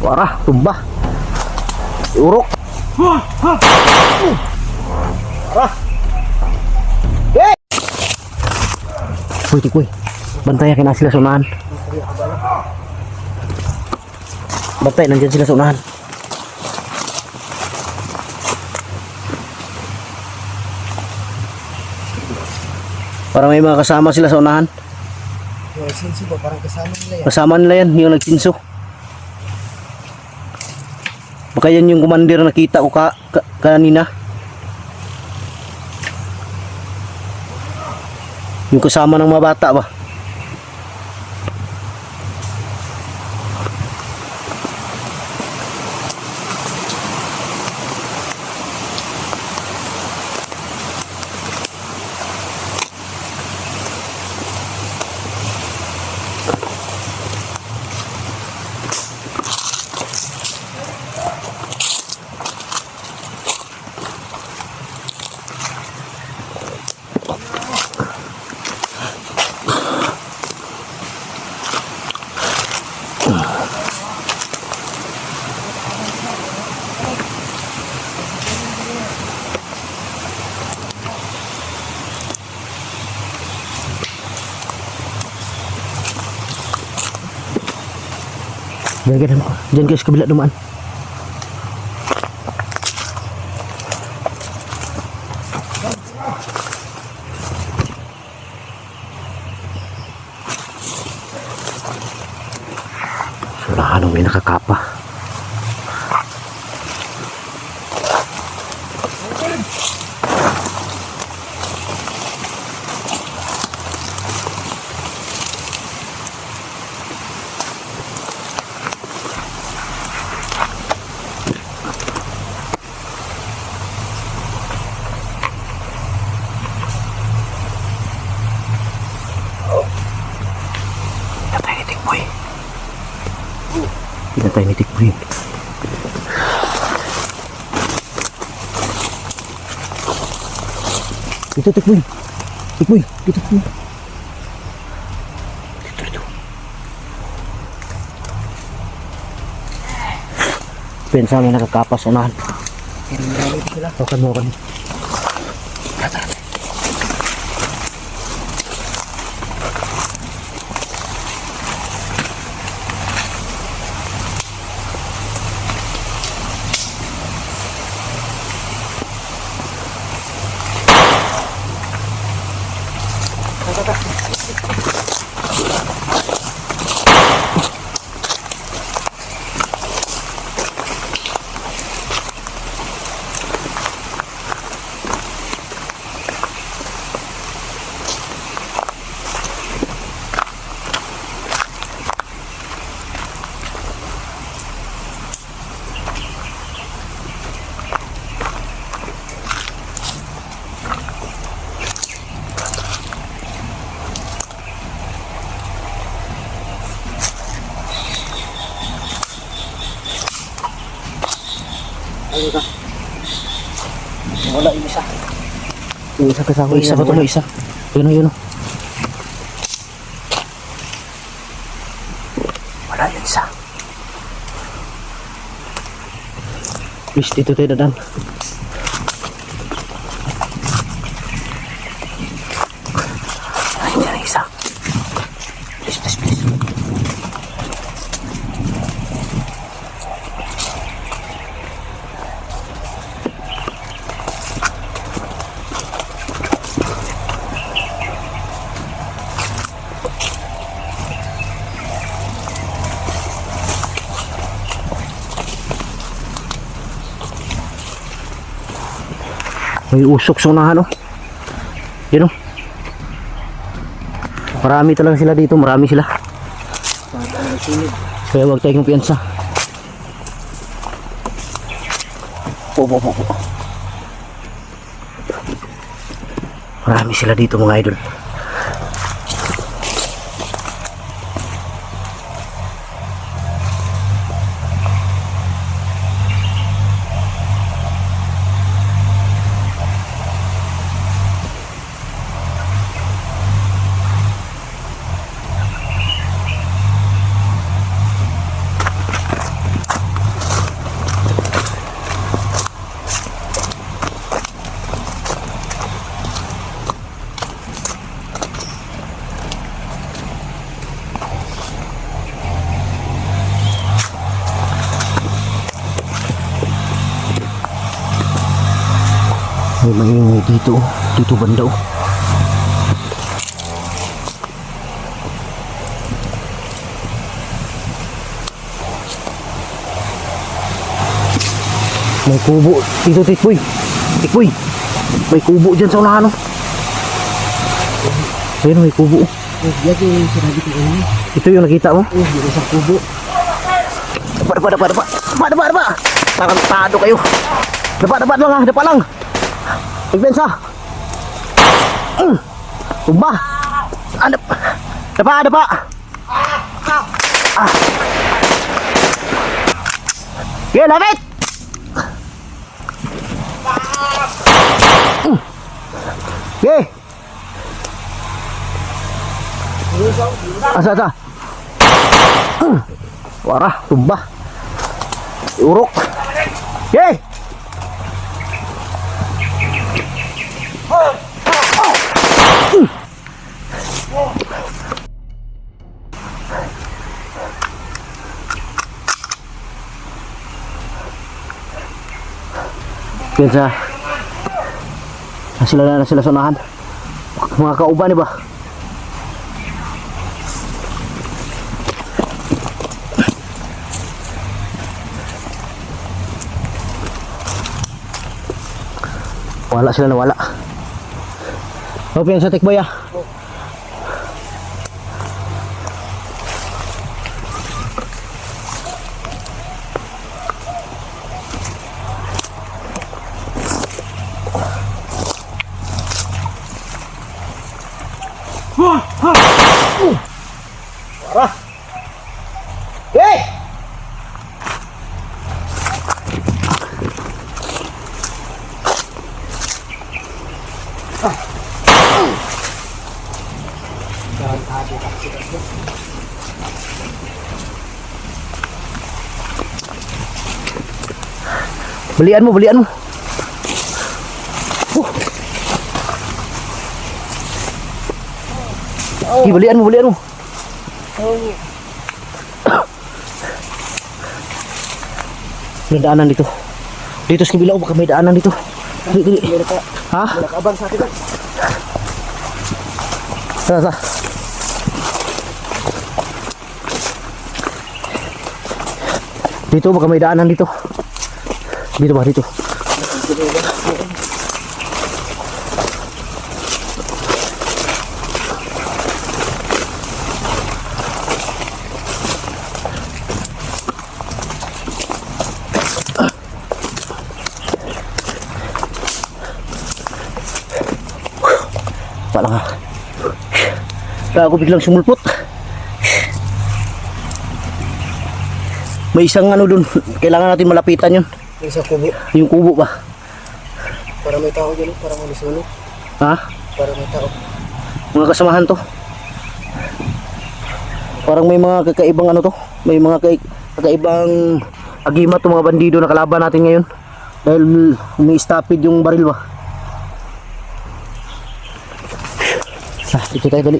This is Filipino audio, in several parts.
Wara, tumba. Urok. Wara. Hey! Uy, tikoy. Bantay kina sila sa unahan. Bantay, nandiyan sila sa unahan. Para may mga kasama sila sa unahan. Yung nagsinso ba? Parang kasama nila yan. Kasama nila yan, yung nagsinso. Baka yan yung commander na nakita ko kanina. Yung kasama ng mga bata ba? Ganyan ko. Diyan guys, kabila dumaan. Surahan may nakakapa. Pinatay ni Tikboy. Dito Tikboy. Tikboy, dito Tikboy. Dito. Pensa may nakakapas unahan. Hawakan mo, hawakan mo. Ano ka? Wala yung isa. Yung isa kasama. Isa ba ito? May isa. Yun o, yun o. Wala yung isa. Please, dito tayo dadaan. Ay, dyan ang isa. Please, please, please. May usok sa unahan, oh. Yan, oh. Marami talaga sila dito, marami sila. Kaya huwag tayong piyansa. Marami sila dito, mga idol. dito. Dito banda oh. May kubo dito, Tikboy. Tikboy, may kubo dyan sa unahan oh. Ayun, may kubo oh. Yan yung sinabi ko kanina. Ito yung nakita mo? Yung isang kubo. Dapa. Tarantado kayo. Dapa lang ha, dapa lang. Igbensa. Tumba. Dapa. Yeah, lapit. Yeah. Asa. Wara, tumba. Urok. Yey! Pinsa. Na sila sunahan. Mga kauban ba? Wala sila, nawala. Hope yan sa Tikboy ah. Wara. Hey! Belian mo. Belian mo. May daanan dito. Dito sa kabila, baka may daanan dito. Dili. Ha? Nakabang sa akin. Sa. Dito baka may daanan dito. Dito. Wala nga. Kaya ako biglang sumulpot. May isang ano dun. Kailangan natin malapitan yun. Yung sa kubo. Yung kubo ba? Para may tao dyan. Para may sunog. Ha? Para may tao. Mga kasamahan to. Parang may mga kakaibang ano to. May mga kakaibang agimat to, mga bandido na kalaban natin ngayon. Dahil umi-stopid yung baril ba. Ito tayo dali.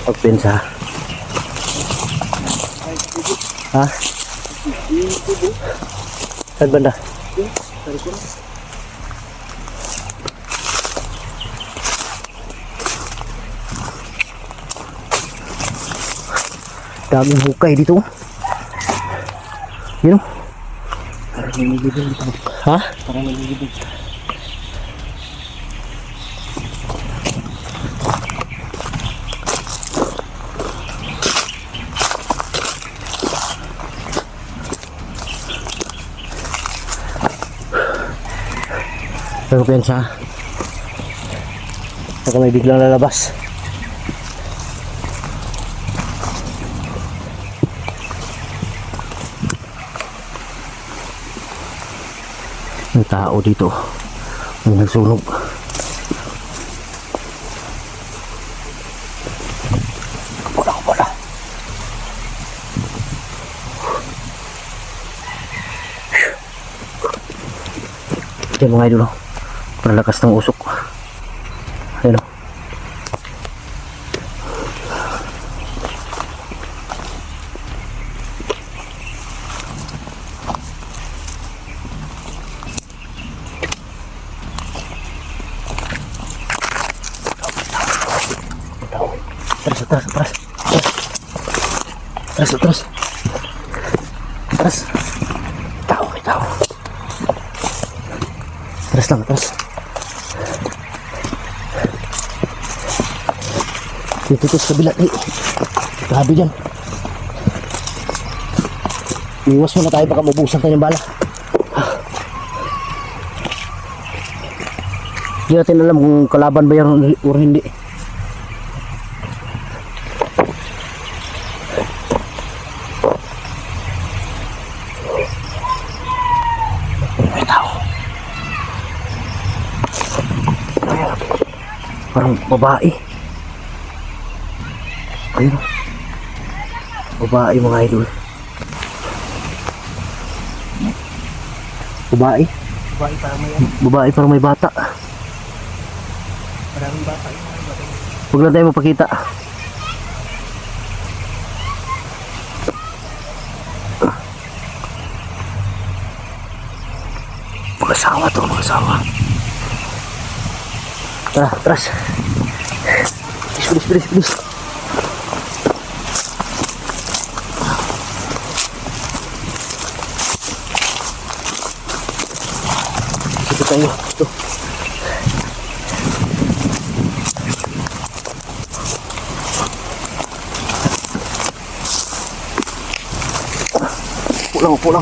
Pagpensa. Ha? Saan banda? Daming hukay dito. Yun o. Parang may nilibig dito. Ha? Parang may nilibig. Pero pensa, baka may biglang lalabas. May tao dito. May nagsunog. Wala. Yan mga idol, oh. Malakas ng usok. Ayun, oh. Atras, atras, atras. Atras, atras. Atras. Tao, may tao. Atras lang, atras. Dito to sa kabila. Ay, grabe dyan. Iwas muna tayo, baka mabusan tayo ng bala. Hindi natin alam kung kalaban ba yan o hindi. May tao. Parang babae. Ayun. Babae mga idol. Babae. Babae parang may Babae parang may bata. maraming bata yung mga bata. Huwag lang tayo mapakita. Mag-asawa to, mag-asawa. Tara, tras. Bilis, bilis, bilis. Sige tayo. Ito. Upo lang.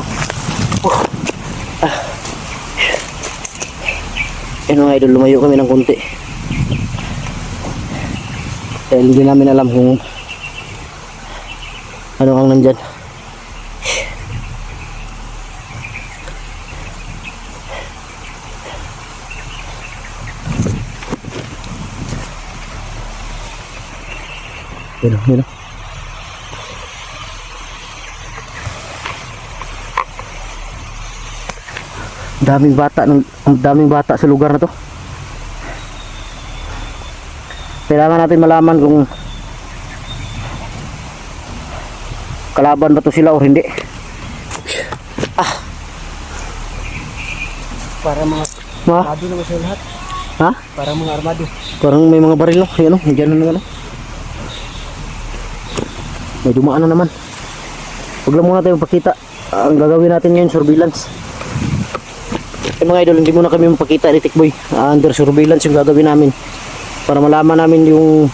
Yan mga idol, lumayo kami ng konti. Dahil hindi namin alam kung ano ang nandyan. Yun o. Daming bata sa lugar na to. Kailangan natin malaman kung kalaban ba to sila o hindi. Para mga Ma? armado naman sila lahat. Ha? Para mga armado. Parang may mga baril no. Ayan o, nandiyan na naman. May dumaan na naman. Huwag lang muna tayo pakita. Ang gagawin natin ngayon, surveillance. Mga idol, hindi muna kami mapakita ni Tikboy. Under surveillance yung gagawin namin para malaman namin yung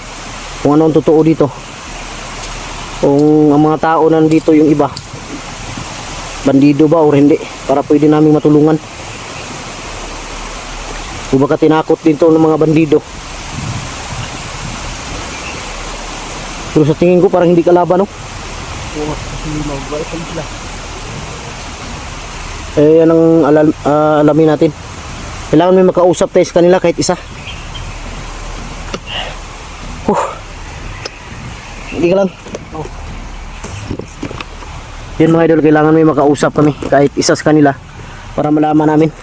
kung ano ang totoo dito, kung ang mga tao nandito yung iba bandido ba o hindi, para pwede namin matulungan. O baka tinakot dito ng mga bandido, pero sa tingin ko parang hindi kalaban no? Oo, kasi mababait pa sila. Eh yan ang alamin natin. Kailangan may makausap tayo sa kanila kahit isa. Hindi ka lang. Yan mga idol, kailangan may makausap kami kahit isa sa kanila para malaman namin.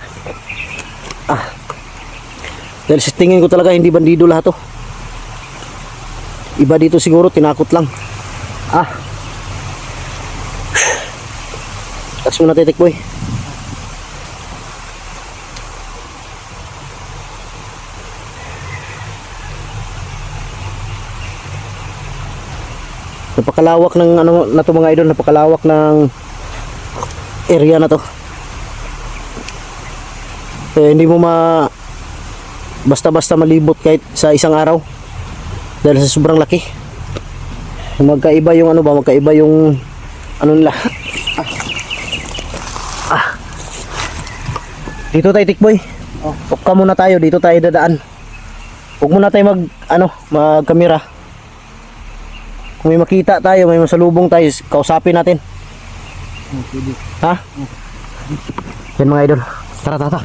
Dahil sa tingin ko talaga hindi bandido lahat to. Iba dito siguro tinakot lang. Tax mo na titik boy. Napakalawak ng ano na to mga idol, napakalawak ng area na to. Hindi mo basta-basta malibot kahit sa isang araw dahil sa sobrang laki. Magkaiba yung ano ba, magkaiba yung ano nila. Dito tayo tikboy. Pukka muna tayo, dito tayo dadaan. Huwag muna tayo mag-camera. Kung may makita tayo, may masalubong tayo, kausapin natin. Pwede. Ha? Yan mga idol. Tara, tara.